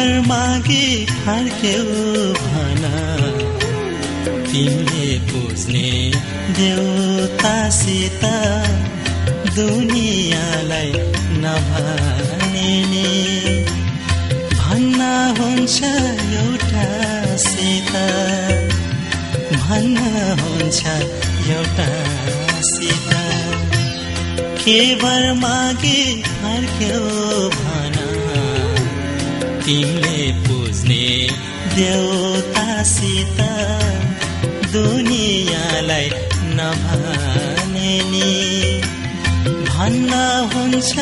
वर मागी फर्क्यौ भन तिमीले पुज्ने देवतासित दुनियाँलाई नभने भन्न हुन्छ एउटासित भन्न हुन्छ एउटासित के वर मागी फर्क्यौ भन तिमीले पुज्ने देवतासित दुनियाँलाई नभने भन्न हुन्छ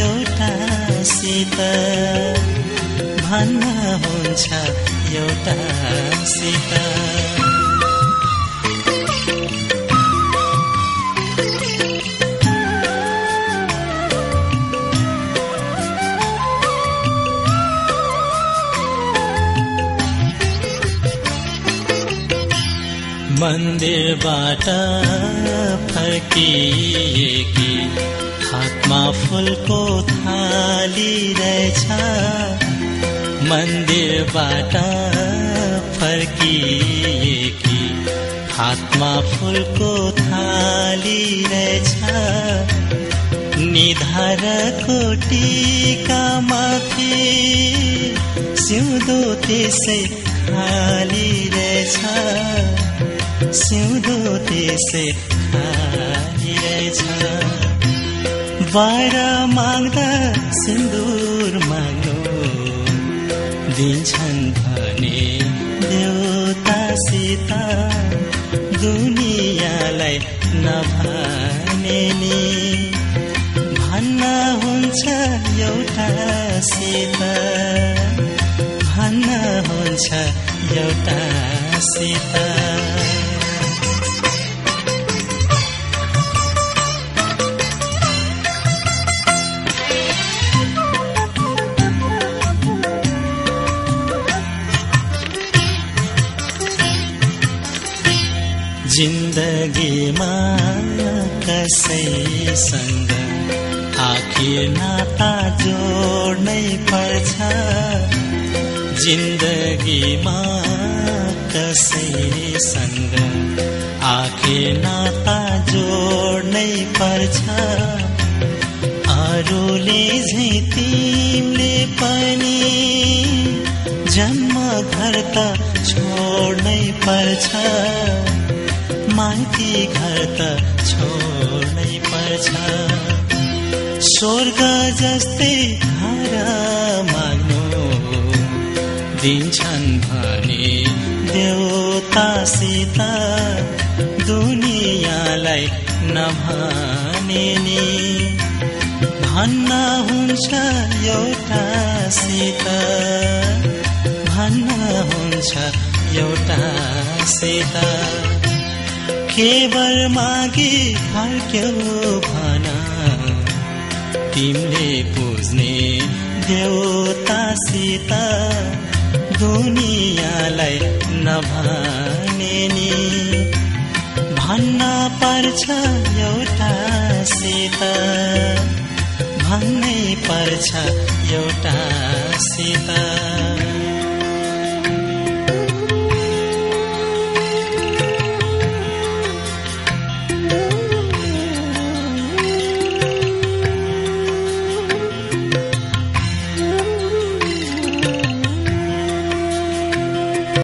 एउटासित भन्न हुन्छ एउटासित मन्दिरबाट फर्किएकी हातमा फुलको थाली रहेछ मन्दिरबाट फर्किएकी हातमा फुलको थाली रहेछ निधारको टीकामाथि सिउँदो त्यसै खाली रहेछ सिउँदो त्यसै खाली रहेछ वर माग्दा सिन्दूर माग्नु दिन्छन् भने देवतासित दुनियाँलाई नभने भन्न हुन्छ एउटासित भन्न हुन्छ एउटासित जिन्दगीमा कसैसँग आखिर नाता जोड्नै पर्छ जिन्दगीमा कसैसँग आखिर नाता जोड्नै पर्छ अरूले झै तिमीले पनि जन्म घर त छोड्नै पर्छ माइती घर त छोड्नै पर्छ स्वर्ग जस्तै घर माग्नु दिन्छन् भने देवतासित दुनियाँलाई नभने भन्न हुन्छ एउटासित भन्न हुन्छ एउटासित के वर मागी फर्क्यौ भन तिमीले पुज्ने देवतासित दुनियाँलाई नभने भन्न पर्छ एउटासित भन्नै पर्छ एउटासित